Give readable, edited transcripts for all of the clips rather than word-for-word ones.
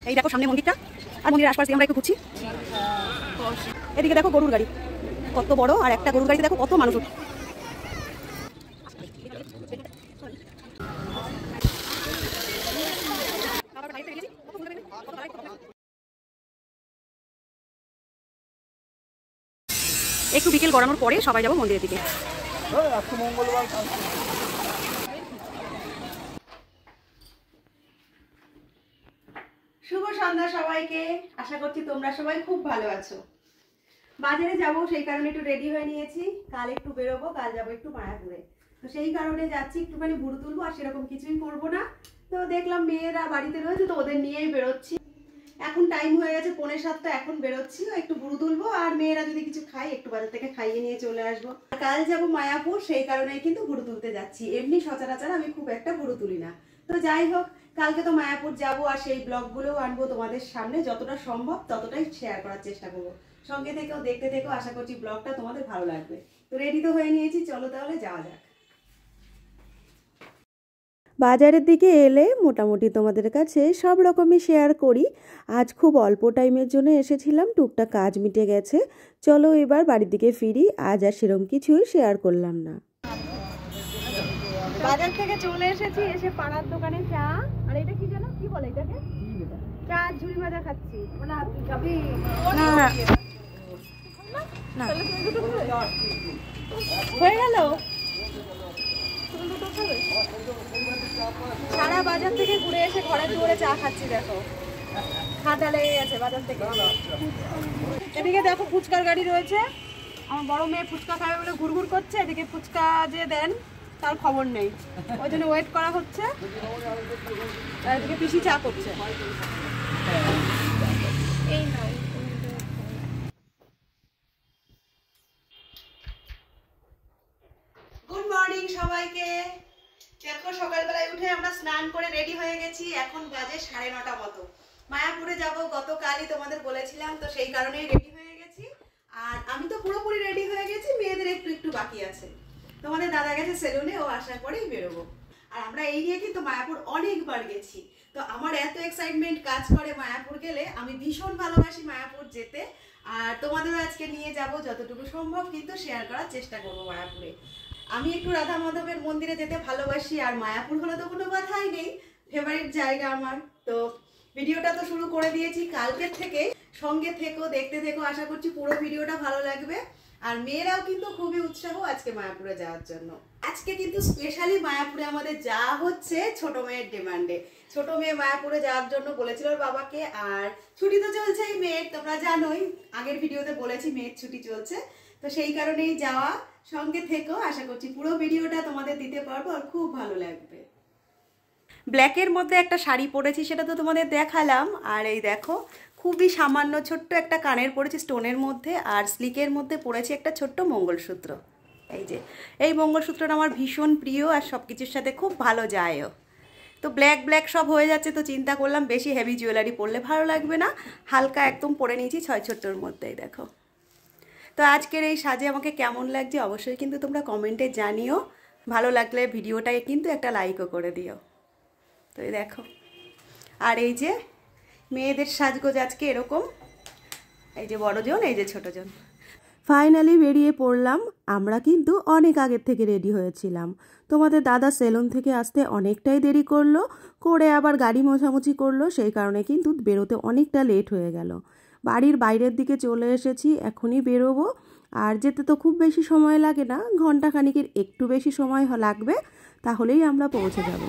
এই দেখো সামনে মন্দিরটা, আর মন্দিরের আশপাশে আমরা একটু ঘুরছি। এদিকে দেখো গরুর গাড়ি কত বড়, আর একটা গরুর গাড়িতে দেখো কত মানুষ। একটু বিকেল গড়ানোর পরে সবাই যাবো মন্দিরের দিকে। শুভ সন্ধ্যা সবাইকে, আশা করছি তোমরা সবাই খুব ভালো আছো। বাজারে যাব সেই কারণে একটু রেডি হয়ে নিয়েছি, কাল একটু বেরোবো, কাল যাবো একটু মায়াপুরে। তো সেই কারণে যাচ্ছি, একটুখানি বুড়ো তুলবো, আর সেরকম কিছুই করবো না। তো দেখলাম মেয়েরা বাড়িতে রয়েছে, তো ওদের নিয়েই বেরোচ্ছি। এখন টাইম হয়ে গেছে 6:45, এখন বেরোচ্ছি, একটু বুড়ো তুলবো, আর মেয়েরা যদি কিছু খায় একটু বাজার থেকে খাইয়ে নিয়ে চলে আসবো। কাল যাবো মায়াপুর, সেই কারণেই কিন্তু বুড়ো তুলতে যাচ্ছি। এমনি সচরাচর আমি খুব একটা বুড়ো তুলি না। তো যাই হোক, কালকে তো মায়াপুর যাবো, আর সেই ব্লগগুলোও আনবো তোমাদের সামনে, যতটা সম্ভব ততটাই শেয়ার করার চেষ্টা করবো। সঙ্গে থেকেও দেখতে থেকেও, আশা করছি ব্লগটা তোমাদের ভালো লাগবে। তো রেডি তো হয়ে নিয়েছি, চলো তাহলে যাওয়া যাক। বাজারের দিকে এলে মোটামুটি তোমাদের কাছে সব রকমই শেয়ার করি। আজ খুব অল্প টাইমের জন্য এসেছিলাম, টুকটাক কাজ মিটে গেছে। চলো এবার বাড়ির দিকে ফিরি, আজ আর সেরকম কিছুই শেয়ার করলাম না। বাজার থেকে চলে এসেছি, এসে পাড়ার দোকানে চা, আর এটা কি জানো কি বলে এটাকে, চা ঝুড়ি ভাজা খাচ্ছি। না খাবি না, না হয়ে গেল। সারা বাজার থেকে ঘুরে এসে ঘরে দুয়ারে চা খাচ্ছি, দেখো খাদা লেগে গেছে বাজার থেকে। এদিকে দেখো ফুচকার গাড়ি রয়েছে, আমার বড় মেয়ে ফুচকা খাবে বলে ঘুরঘুর করছে। এদিকে ফুচকা যে দেন তার খবর নেই, ওই জন্য ওয়েট করা হচ্ছে। এদিকে পিসি চা করছে। এই নয়, গুড মর্নিং সবাইকে। দেখো সকালবেলায় উঠে আমরা স্নান করে রেডি হয়ে গেছি, এখন বাজে 9:30 মতো। মায়াপুরে যাব, গতকালই তোমাদের বলেছিলাম, তো সেই কারণেই রেডি হয়ে গেছি। আর আমি তো পুরোপুরি রেডি হয়ে গেছি, মেয়েদের একটু একটু বাকি আছে। তোমাদের দাদা গেছে সেলুনে, ও আসার পরেই বেরোবো। আর আমরা এই নিয়ে কিন্তু মায়াপুর অনেকবার গেছি, তো আমার এত এক্সাইটমেন্ট কাজ করে মায়াপুর গেলে। আমি ভীষণ ভালোবাসি মায়াপুর যেতে, আর তোমাদেরও আজকে নিয়ে যাব, যতটুকু সম্ভব কিন্তু শেয়ার করার চেষ্টা করবো মায়াপুরে। আমি একটু রাধা মাধবের মন্দিরে যেতে ভালোবাসি, আর মায়াপুর হলে তো কোনো কথাই নেই, ফেভারিট জায়গা আমার। তো ভিডিওটা তো শুরু করে দিয়েছি কালকের থেকে, সঙ্গে থেকো, দেখতে থেকো, আশা করছি পুরো ভিডিওটা ভালো লাগবে। আর মেয়েরাও কিন্তু খুবই উৎসাহ আজকে মায়াপুরে যাওয়ার জন্য। আজকে কিন্তু স্পেশালি মায়াপুরে আমাদের যাওয়া হচ্ছে ছোট মেয়ের ডিমান্ডে। ছোট মেয়ে মায়াপুরে যাওয়ার জন্য বলেছিল ওর বাবাকে, আর ছুটি তো চলছেই মেয়ের, তোমরা জানোই, আগের ভিডিওতে বলেছি মেয়ের ছুটি চলছে, তো সেই কারণেই যাওয়া। সঙ্গে থেকো, আশা করছি পুরো ভিডিওটা তোমাদের দিতে পারবো, আর খুব ভালো লাগবে। ব্ল্যাকের মধ্যে একটা শাড়ি পরেছি, সেটা তো তোমাদের দেখালাম। আর এই দেখো খুবই সামান্য ছোট্ট একটা কানের পরেছি স্টোনের মধ্যে, আর স্লিকের মধ্যে পরেছি একটা ছোট্ট মঙ্গলসূত্র। এই যে এই মঙ্গলসূত্রটা আমার ভীষণ প্রিয়, আর সব কিছুর সাথে খুব ভালো যায়ও। তো ব্ল্যাক ব্ল্যাক সব হয়ে যাচ্ছে, তো চিন্তা করলাম বেশি হেভি জুয়েলারি পরলে ভালো লাগবে না, হালকা একদম পরে নিয়েছি 6 মধ্যেই। দেখো তো আজকের এই সাজে আমাকে কেমন লাগছে অবশ্যই কিন্তু তোমরা কমেন্টে জানিও। ভালো লাগলে ভিডিওটায় কিন্তু একটা লাইকও করে দিও। তো এই দেখো, আর এই যে মেয়েদের সাজগোজ আজকে এরকম, এই যে বড়জন, এই যে ছোটজন। ফাইনালি বেরিয়ে পড়লাম। আমরা কিন্তু অনেক আগের থেকে রেডি হয়েছিলাম। তোমাদের দাদা সেলুন থেকে আসতে অনেকটাই দেরি করলো, করে আবার গাড়ি মোছামুছি করলো, সেই কারণে কিন্তু বেরোতে অনেকটা লেট হয়ে গেল। বাড়ির বাইরের দিকে চলে এসেছি, এখনই বেরোবো। আর যেতে তো খুব বেশি সময় লাগে না, ঘন্টাখানিকের একটু বেশি সময় লাগবে, তাহলেই আমরা পৌঁছে যাব।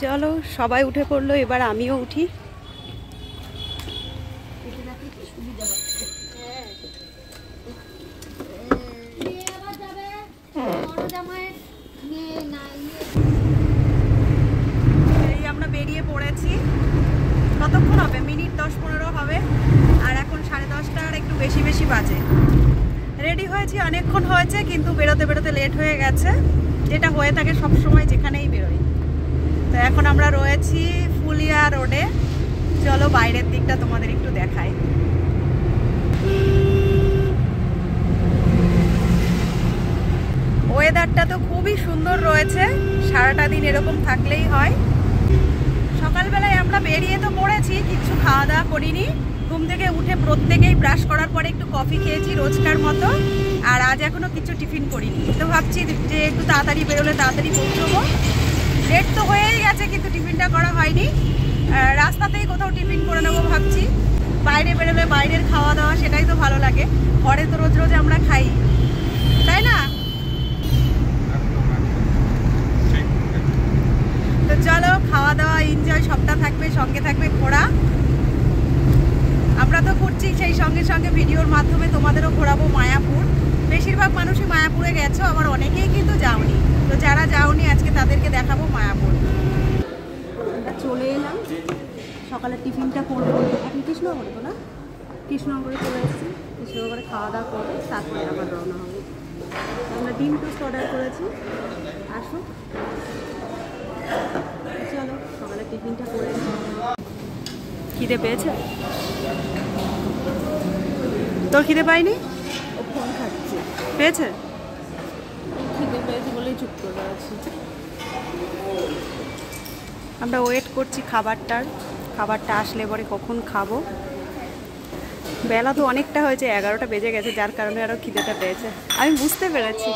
চলো সবাই উঠে পড়লো, এবার আমিও উঠি। এই আমরা বেরিয়ে পড়েছি, কতক্ষণ হবে, মিনিট 10-15 হবে। আর এখন 10:30, একটু বেশি বেশি বাজে। রেডি হয়েছি অনেকক্ষণ হয়েছে, কিন্তু বেরোতে বেরোতে লেট হয়ে গেছে, যেটা হয়ে থাকে সব সময় যেখানেই বেরোই। তো এখন আমরা রয়েছি ফুলিয়া রোডে, চলো বাইরের দিকটা তোমাদের একটু দেখাই। একটা দিন এরকম থাকলেই হয়। সকালবেলায় আমরা বেরিয়ে তো পড়েছি, কিছু খাওয়া দাওয়া করিনি। ঘুম থেকে উঠে প্রত্যেকেই ব্রাশ করার পরে একটু কফি খেয়েছি রোজকার মতো, আর আজ এখনো কিছু টিফিন করিনি। তো ভাবছি যে একটু তাড়াতাড়ি বেরোলে তাড়াতাড়ি পৌঁছবো। লেট তো হয়েই গেছে কিন্তু টিফিনটা করা হয়নি। রাস্তাতেই কোথাও টিফিন করে নেবো ভাবছি। বাইরে বেরোলে বাইরের খাওয়া দাওয়া সেটাই তো ভালো লাগে, ঘরে তো রোজ রোজ আমরা খাই, তাই না? তো চলো, খাওয়া দাওয়া এনজয় সবটা থাকবে, সঙ্গে থাকবে ঘোরা। আমরা তো ঘুরছি, সেই সঙ্গে সঙ্গে ভিডিওর মাধ্যমে তোমাদেরও ঘোরাবো মায়াপুর। বেশিরভাগ মানুষই মায়াপুরে গেছো, আবার অনেকেই কিন্তু যাওনি। তো যারা যাওনি আজকে তাদেরকে দেখাবো মায়াপুর। আমরা চলে এলাম, সকালের টিফিনটা করবো। এখন কৃষ্ণনগরে তো না, কৃষ্ণনগরে চলে এসেছি। কৃষ্ণনগরে খাওয়া দাওয়া করে তারপরে আবার রওনা হবে। আমরা ডিম টোস্ট অর্ডার করেছি, আসো চলো সকালের টিফিনটা করে। খিদে পেয়েছে? তোর খিদে পাইনি? ও ফোন খাচ্ছে। পেয়েছে? খিদে পেয়েছে বলেই চুপ করে আছি। আমরা ওয়েট করছি খাবারটা আসলে পরে কখন খাবো। বেলা তো অনেকটা হয়েছে, 11টা বেজে গেছে, যার কারণে আরও খিদেটা পেয়েছে। আমি বুঝতে পেরেছি,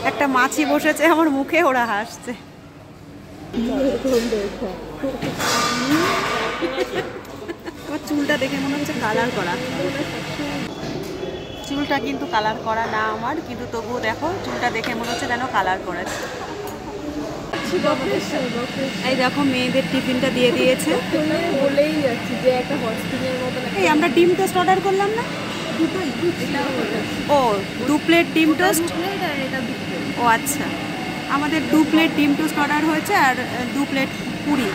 একটা মাছি বসেছে আমার মুখে, ওরা হাসছে। আমার চুলটা দেখে মনে হচ্ছে কালার করা। চুলটা কিন্তু কালার করা না আমার, কিন্তু তবুও দেখো চুলটা দেখে মনে হচ্ছে যেন কালার করেছে। এই দেখো মেয়েদের টিফিনটা দিয়ে দিয়েছে। বলেই যাচ্ছি যে একটা হসপিটালের মতো। এই আমরা ডিম টোস্ট অর্ডার করলাম না? ও 2 প্লেট ডিম টোস্ট। ও আচ্ছা, আমাদের 2 প্লেট ডিম টোস্ট অর্ডার হয়েছে, আর 2 প্লেট পুরি।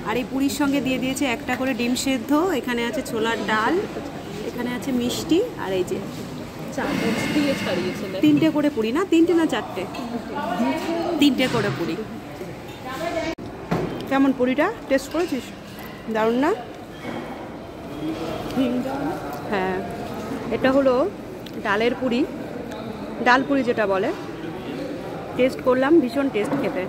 আর এই পুরির সঙ্গে দিয়ে দিয়েছে একটা করে ডিম সেদ্ধ, এখানে আছে ছোলার ডাল, এখানে আছে মিষ্টি, আর এই যে 3টে করে পুরি। না 3টে না 4টে? 3টে করে পুরি। কেমন পুরিটা টেস্ট করেছিস? দারুণ না? হ্যাঁ, এটা হলো ডালের পুরি, ডাল পুরি যেটা বলে। টেস্ট করলাম, ভীষণ টেস্ট খেতে।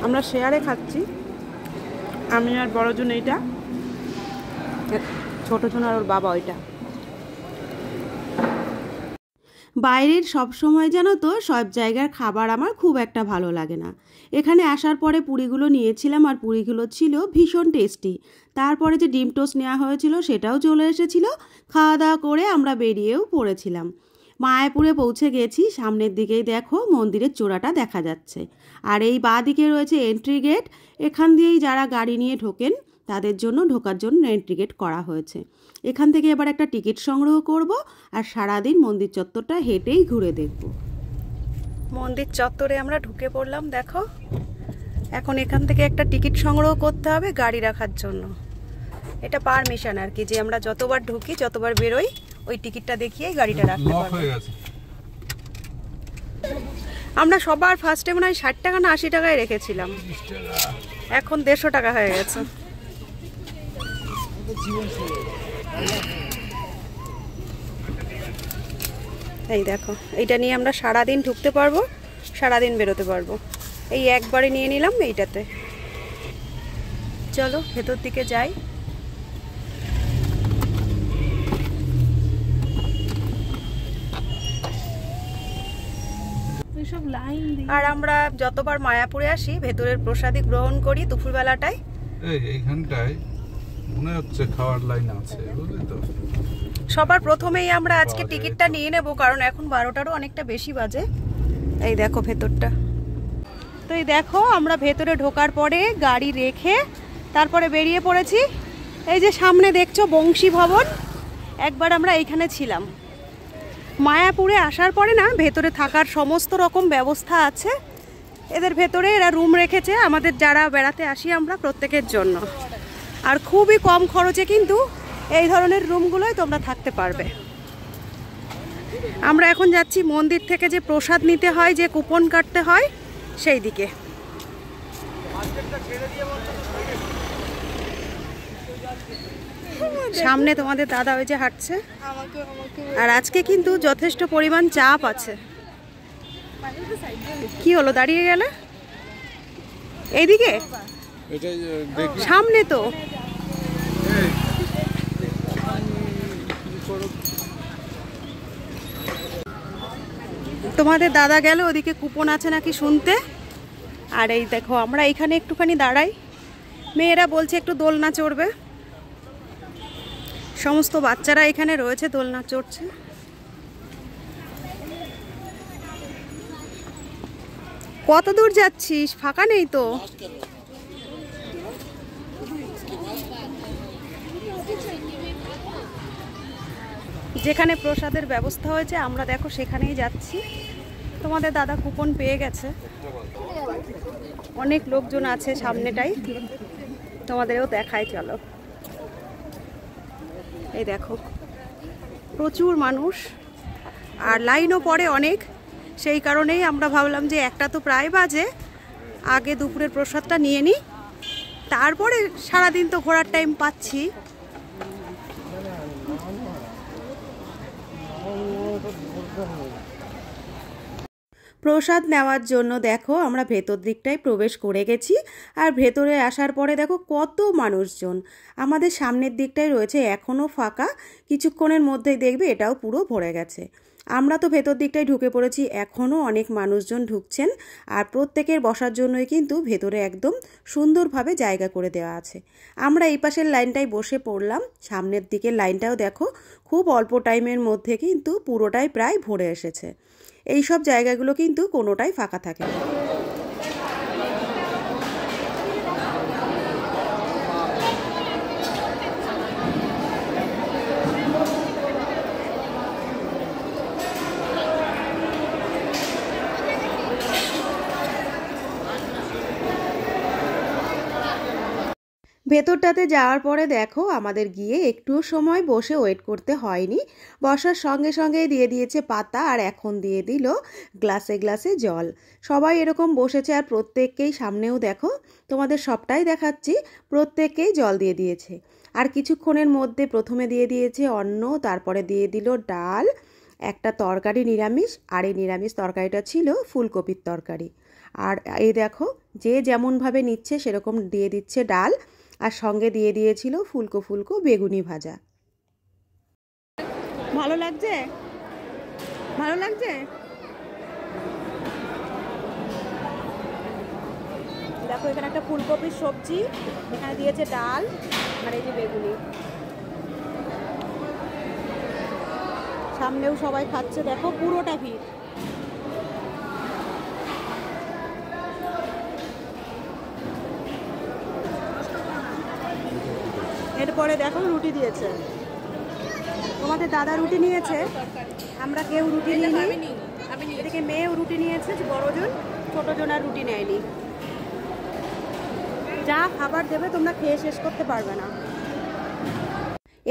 আমরা শেয়ারে খাচ্ছি, আমি আর বড়জন এইটা, ছোটজন আর ওর বাবা ওইটা। বাইরের সব সময় জানো তো সব জায়গার খাবার আমার খুব একটা ভালো লাগে না। এখানে আসার পরে পুরিগুলো নিয়েছিলাম, আর পুরিগুলো ছিল ভীষণ টেস্টি। তারপরে যে ডিম টোস্ট নেওয়া হয়েছিল সেটাও চলে এসেছিলো। খাওয়া দাওয়া করে আমরা বেরিয়েও পড়েছিলাম। মায়াপুরে পৌঁছে গেছি। সামনের দিকেই দেখো মন্দিরের চূড়াটা দেখা যাচ্ছে, আর এই বাঁ দিকে রয়েছে এন্ট্রি গেট। এখান দিয়েই যারা গাড়ি নিয়ে ঢোকেন তাদের জন্য ঢোকার জন্য এন্ট্রি গেট করা হয়েছে। এখান থেকে এবার একটা টিকিট সংগ্রহ করব, আর সারাদিন মন্দির চত্বরটা হেঁটেই ঘুরে দেখব। মন্দির চত্বরে আমরা ঢুকে পড়লাম। দেখো, এখন এখান থেকে একটা টিকিট সংগ্রহ করতে হবে গাড়ি রাখার জন্য। এটা পারমিশন আর কি, যে আমরা যতবার ঢুকি যতবার বেরোই ওই টিকিটটা দেখিয়েই গাড়িটা রাখতে পারবো। আমরা সবার ফার্স্টে মনে হয় 60 টাকা না 80 টাকায় রেখেছিলাম, এখন 150 টাকা হয়ে গেছে। এই দেখো, এইটা নিয়ে আমরা সারাদিন ঢুকতে পারবো, সারাদিন বেরোতে পারবো। এই একবারে নিয়ে নিলাম এইটাতে। চলো ভেতর দিকে যাই। আর আমরা যতবার মায়াপুরে আসি ভেতরের প্রসাদই গ্রহণ করি দুপুরবেলাটায়। এইখানটায় মনে হচ্ছে খাওয়ার লাইন আছে, বুঝলি তো। সবার প্রথমেই আমরা আজকে টিকিটটা নিয়ে নেব, কারণ এখন 12টারও অনেকটা বেশি বাজে। এই দেখো ভেতরটা। তো এই দেখো, আমরা ভেতরে ঢোকার পরে গাড়ি রেখে তারপরে বেরিয়ে পড়েছি। এই যে সামনে দেখছো বংশী ভবন, একবার আমরা এইখানে ছিলাম। মায়াপুরে আসার পরে না ভেতরে থাকার সমস্ত রকম ব্যবস্থা আছে। এদের ভেতরে এরা রুম রেখেছে আমাদের যারা বেড়াতে আসি আমরা প্রত্যেকের জন্য, আর খুবই কম খরচে কিন্তু এই ধরনের রুমগুলোই তোমরা থাকতে পারবে। আমরা এখন যাচ্ছি মন্দির থেকে যে প্রসাদ নিতে হয়, যে কুপন কাটতে হয়, সেই দিকে। সামনে তোমাদের দাদা ওই যে হাঁটছে। আর আজকে কিন্তু যথেষ্ট পরিমাণ চাপ আছে। কি হলো দাঁড়িয়ে গেলে? এইদিকে সামনে তো তোমাদের দাদা গেল ওদিকে কুপন আছে নাকি শুনতে। আর এই দেখো আমরা এখানে একটুখানি দাঁড়াই, মেয়েরা বলছে একটু দোলনা চড়বে, সমস্ত বাচ্চারা এখানে রয়েছে দোলনা চড়ছে। কত দূর যাচ্ছিস? ফাঁকা নেই তো। যেখানে প্রসাদের ব্যবস্থা হয়েছে আমরা দেখো সেখানেই যাচ্ছি। তোমাদের দাদা কুপন পেয়ে গেছে, অনেক লোকজন আছে সামনেটাই, তোমাদেরও দেখায় চলো। এই দেখো প্রচুর মানুষ আর লাইনও পড়ে অনেক, সেই কারণেই আমরা ভাবলাম যে একটা তো প্রায় বাজে, আগে দুপুরের প্রসাদটা নিয়ে নিই, তারপরে সারাদিন তো ঘোরার টাইম পাচ্ছি। প্রসাদ নেওয়ার জন্য দেখো আমরা ভেতর দিকটায় প্রবেশ করে গেছি। আর ভেতরে আসার পরে দেখো কত মানুষজন। আমাদের সামনের দিকটায় রয়েছে এখনও ফাঁকা, কিছুক্ষণের মধ্যেই দেখবে এটাও পুরো ভরে গেছে। আমরা তো ভেতর দিকটায় ঢুকে পড়েছি, এখনও অনেক মানুষজন ঢুকছেন। আর প্রত্যেকের বসার জন্যই কিন্তু ভেতরে একদম সুন্দরভাবে জায়গা করে দেওয়া আছে। আমরা এই পাশের লাইনটায় বসে পড়লাম, সামনের দিকের লাইনটাও দেখো খুব অল্প টাইমের মধ্যে কিন্তু পুরোটাই প্রায় ভরে এসেছে। এই সব জায়গাগুলো কিন্তু কোনোটাই ফাঁকা থাকে না। ভেতরটাতে যাওয়ার পরে দেখো আমাদের গিয়ে একটু সময় বসে ওয়েট করতে হয়নি, বসার সঙ্গে সঙ্গে দিয়ে দিয়েছে পাতা আর এখন দিয়ে দিল গ্লাসে গ্লাসে জল। সবাই এরকম বসেছে আর প্রত্যেককেই সামনেও দেখো তোমাদের সবটাই দেখাচ্ছি, প্রত্যেককেই জল দিয়ে দিয়েছে। আর কিছুক্ষণের মধ্যে প্রথমে দিয়ে দিয়েছে অন্ন, তারপরে দিয়ে দিল ডাল, একটা তরকারি নিরামিষ, আর এই নিরামিষ তরকারিটা ছিল ফুলকপির তরকারি। আর এই দেখো যে যেমনভাবে নিচ্ছে সেরকম দিয়ে দিচ্ছে ডাল, আর সঙ্গে দিয়ে দিয়েছিল ফুলকো ফুলকো বেগুনি ভাজা। ভালো লাগছে? ভালো লাগছে? দেখো এখানে একটা ফুলকপির সবজি, এখানে দিয়েছে ডাল, আর এই যে বেগুনি। সামনেও সবাই খাচ্ছে, দেখো পুরোটা ভিড়। এরপরে দেখো রুটি দিয়েছে, তোমাদের দাদা রুটি নিয়েছে, আমরা কেউ রুটি নিইনি। এদিকে মেয়েও রুটি নিয়েছে, বড়জন, ছোটজন আর রুটি নেয়নি। যা খাবার দেবে তোমরা খেয়ে শেষ করতে পারবে না।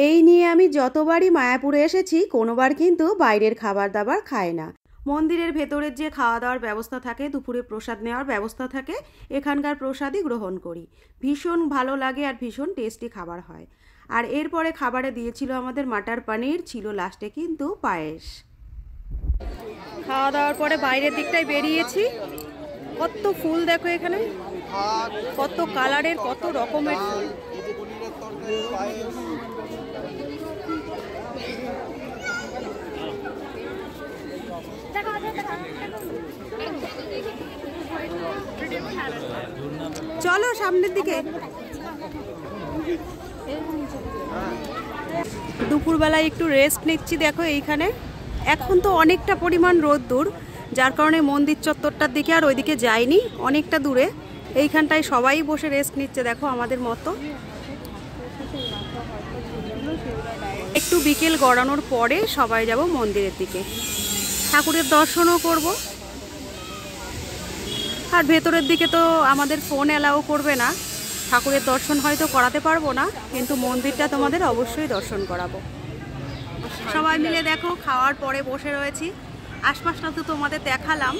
এই নিয়ে আমি যতবারই মায়াপুরে এসেছি কোনোবার কিন্তু বাইরের খাবার দাবার খাই না। মন্দিরের ভেতরের যে খাওয়া দাওয়ার ব্যবস্থা থাকে, দুপুরে প্রসাদ নেওয়ার ব্যবস্থা থাকে, এখানকার প্রসাদই গ্রহণ করি। ভীষণ ভালো লাগে আর ভীষণ টেস্টি খাবার হয়। আর এরপরে খাবারে দিয়েছিল আমাদের মাটার পনির, ছিল লাস্টে কিন্তু পায়েস। খাওয়া দাওয়ার পরে বাইরের দিকটায় বেরিয়েছি, কত ফুল দেখো এখানে, কত কালারের কত রকমের ফুল। চলো সামনের দিকে। দুপুরবেলায় একটু রেস্ট নিচ্ছি দেখো এইখানে। এখন তো অনেকটা পরিমাণ রোদ্দুর, যার কারণে মন্দির চত্বরটার দিকে আর ওইদিকে যাইনি, অনেকটা দূরে। এইখানটায় সবাই বসে রেস্ট নিচ্ছে দেখো আমাদের মতো। একটু বিকেল গড়ানোর পরে সবাই যাব মন্দিরের দিকে, ঠাকুরের দর্শনও করব। আর ভেতরের দিকে তো আমাদের ফোন অ্যালাউ করবে না, ঠাকুরের দর্শন হয়তো করাতে পারবো না, কিন্তু মন্দিরটা তোমাদের অবশ্যই দর্শন করাবো। সবাই মিলে দেখো খাওয়ার পরে বসে রয়েছি। আশপাশটা তো তোমাদের দেখালাম,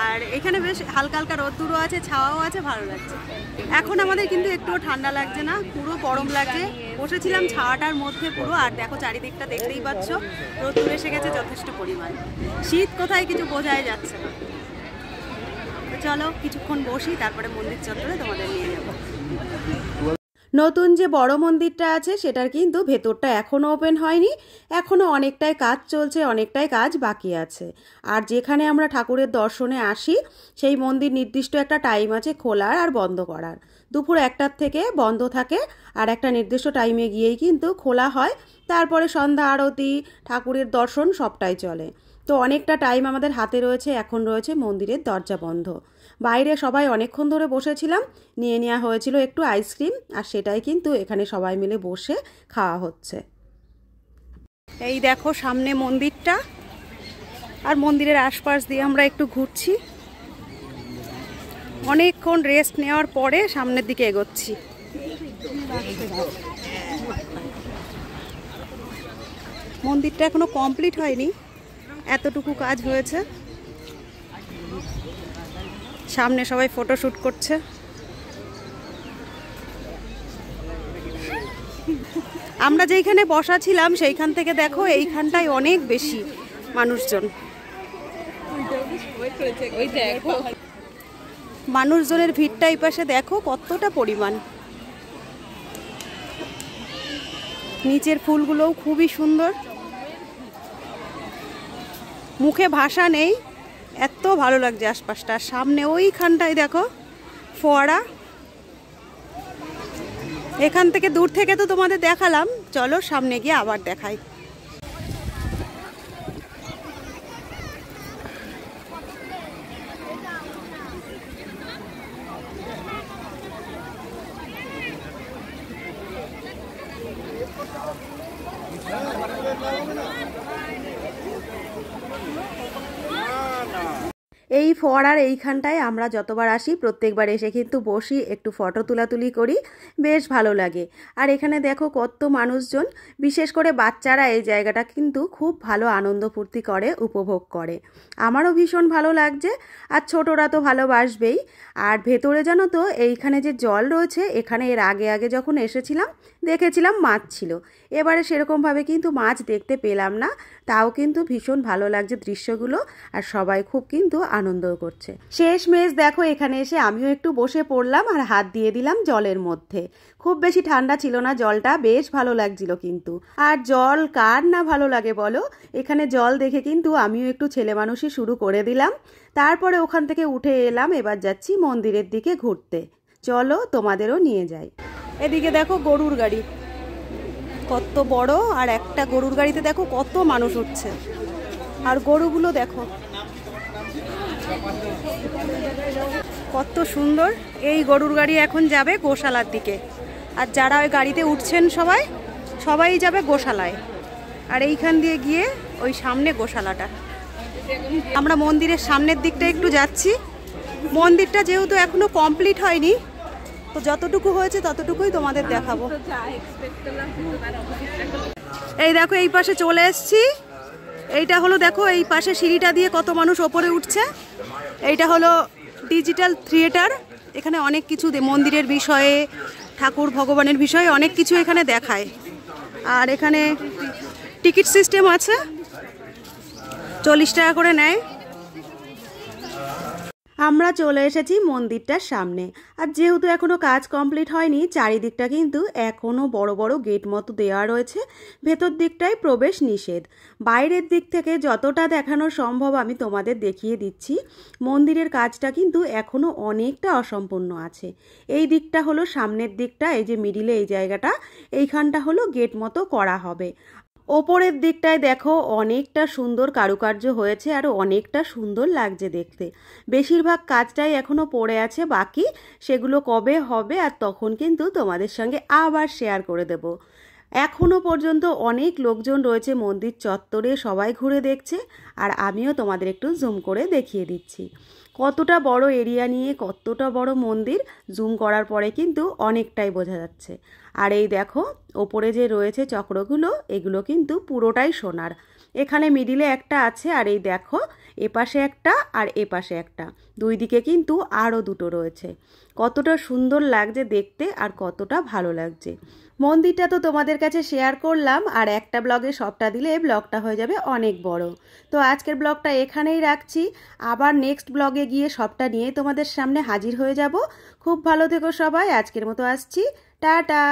আর এখানে বেশ হালকা হালকা রোদ্দুরও আছে, ছাওয়াও আছে, ভালো লাগছে। এখন আমাদের কিন্তু একটুও ঠান্ডা লাগছে না, পুরো গরম লাগছে। বসেছিলাম ছাওয়াটার মধ্যে পুরো, আর দেখো চারিদিকটা দেখতেই পাচ্ছ রোদ্দুর এসে গেছে যথেষ্ট পরিমাণ। শীত কোথায় কিছু বোঝাই যাচ্ছে না। তো চলো কিছুক্ষণ বসি, তারপরে মন্দির চত্বরে তোমাদের নিয়ে যাবো। নতুন যে বড় মন্দিরটা আছে সেটার কিন্তু ভেতরটা এখনও ওপেন হয়নি, এখনও অনেকটাই কাজ চলছে, অনেকটাই কাজ বাকি আছে। আর যেখানে আমরা ঠাকুরের দর্শনে আসি সেই মন্দির নির্দিষ্ট একটা টাইম আছে খোলার আর বন্ধ করার। দুপুর 1টার থেকে বন্ধ থাকে, আর একটা নির্দিষ্ট টাইমে গিয়েই কিন্তু খোলা হয়। তারপরে সন্ধ্যা আরতি, ঠাকুরের দর্শন সবটাই চলে। তো অনেকটা টাইম আমাদের হাতে রয়েছে, এখন রয়েছে মন্দিরের দরজা বন্ধ। বাইরে সবাই অনেকক্ষণ ধরে বসেছিলাম, নিয়ে নেওয়া হয়েছিল একটু আইসক্রিম, আর সেটাই কিন্তু এখানে সবাই মিলে বসে খাওয়া হচ্ছে। এই দেখো সামনে মন্দিরটা, আর মন্দিরের আশপাশ দিয়ে আমরা একটু ঘুরছি। অনেকক্ষণ রেস্ট নেওয়ার পরে সামনের দিকে এগোচ্ছি। মন্দিরটা এখনো কমপ্লিট হয়নি, এতটুকু কাজ হয়েছে। সামনে সবাই ফটোশুট করছে। আমরা যেইখানে বসা ছিলাম সেইখান থেকে দেখো এইখানটায় অনেক বেশি মানুষজন। মানুষজনের ভিড়টা এই পাশে দেখো কতটা পরিমাণ। নিচের ফুলগুলোও খুবই সুন্দর, মুখে ভাষা নেই, এত ভালো লাগছে আশপাশটা। সামনে ওইখানটায় দেখো ফোয়ারা, এখান থেকে দূর থেকে তো তোমাদের দেখালাম, চলো সামনে গিয়ে আবার দেখাই। এই ফোয়ারার এইখানটায় আমরা যতবার আসি প্রত্যেকবার এসে কিন্তু বসি, একটু ফটো তুলাতুলি করি, বেশ ভালো লাগে। আর এখানে দেখো কত মানুষজন, বিশেষ করে বাচ্চারা এই জায়গাটা কিন্তু খুব ভালো আনন্দ ফুর্তি করে, উপভোগ করে। আমারও ভীষণ ভালো লাগছে, আর ছোটরা তো ভালোবাসবেই। আর ভেতরে জানো তো এইখানে যে জল রয়েছে, এখানে এর আগে আগে যখন এসেছিলাম দেখেছিলাম মাছ ছিল, এবারে সেরকমভাবে কিন্তু মাছ দেখতে পেলাম না। তাও কিন্তু ভীষণ ভালো লাগছে দৃশ্যগুলো, আর সবাই খুব কিন্তু আনন্দ করছে। শেষমেশ দেখো এখানে এসে আমিও একটু বসে পড়লাম আর হাত দিয়ে দিলাম জলের মধ্যে। খুব বেশি ঠান্ডা ছিল না জলটা, বেশ ভালো লাগছিল কিন্তু। আর জল কার না ভালো লাগে বলো, এখানে জল দেখে কিন্তু আমিও একটু ছেলে মানুষই শুরু করে দিলাম। তারপরে ওখান থেকে উঠে এলাম, এবার যাচ্ছি মন্দিরের দিকে ঘুরতে। চলো তোমাদেরও নিয়ে যাই। এদিকে দেখো গরুর গাড়ি কত বড়, আর একটা গরুর গাড়িতে দেখো কত মানুষ উঠছে। আর গরুগুলো দেখো কত সুন্দর। এই গরুর গাড়ি এখন যাবে গোশালার দিকে, আর যারা ওই গাড়িতে উঠছেন সবাই যাবে গোশালায়। আর এইখান দিয়ে গিয়ে ওই সামনে গোশালাটা। আমরা মন্দিরের সামনের দিকটা একটু যাচ্ছি। মন্দিরটা যেহেতু এখনো কমপ্লিট হয়নি, তো যতটুকু হয়েছে ততটুকুই তোমাদের দেখাবো। এই দেখো এই পাশে চলে এসেছি। এইটা হলো দেখো এই পাশে সিঁড়িটা দিয়ে কত মানুষ ওপরে উঠছে। এইটা হলো ডিজিটাল থিয়েটার, এখানে অনেক কিছু মন্দিরের বিষয়ে, ঠাকুর ভগবানের বিষয়ে অনেক কিছু এখানে দেখায়। আর এখানে টিকিট সিস্টেম আছে, 40 টাকা করে নেয়। আমরা চলে এসেছি মন্দিরটার সামনে। আর যেহেতু এখনো কাজ কমপ্লিট হয়নি, চারিদিকটা কিন্তু এখনো বড় বড় গেট মতো দেওয়া রয়েছে। ভেতর দিকটায় প্রবেশ নিষেধ। বাইরের দিক থেকে যতটা দেখানো সম্ভব আমি তোমাদের দেখিয়ে দিচ্ছি। মন্দিরের কাজটা কিন্তু এখনো অনেকটা অসম্পূর্ণ আছে। এই দিকটা হলো সামনের দিকটা, এই যে মিডিলে এই জায়গাটা, এইখানটা হলো গেট মতো করা হবে। ওপরের দিকটায় দেখো অনেকটা সুন্দর কারুকার্য হয়েছে, আর অনেকটা সুন্দর লাগছে দেখতে। বেশিরভাগ কাজটাই এখনো পড়ে আছে বাকি, সেগুলো কবে হবে আর তখন কিন্তু তোমাদের সঙ্গে আবার শেয়ার করে দেব। এখনো পর্যন্ত অনেক লোকজন রয়েছে মন্দির চত্বরে, সবাই ঘুরে দেখছে, আর আমিও তোমাদের একটু জুম করে দেখিয়ে দিচ্ছি কতটা বড় এরিয়া নিয়ে কতটা বড় মন্দির। জুম করার পরে কিন্তু অনেকটাই বোঝা যাচ্ছে। আর এই দেখো ওপরে যে রয়েছে চক্রগুলো, এগুলো কিন্তু পুরোটাই সোনার। এখানে মিডিলে একটা আছে, আর এই দেখো এপাশে একটা আর এপাশে একটা, দুই দিকে কিন্তু আরও দুটো রয়েছে। কতটা সুন্দর লাগছে দেখতে আর কতটা ভালো লাগছে। মন্দিরটা তো তোমাদের কাছে শেয়ার করলাম, আর একটা ব্লগে সবটা দিলে ব্লগটা হয়ে যাবে অনেক বড়। তো আজকের ব্লগটা এখানেই রাখছি, আবার নেক্সট ব্লগে গিয়ে সবটা নিয়ে তোমাদের সামনে হাজির হয়ে যাব। খুব ভালো থেকো সবাই, আজকের মতো আসছি, টাটা।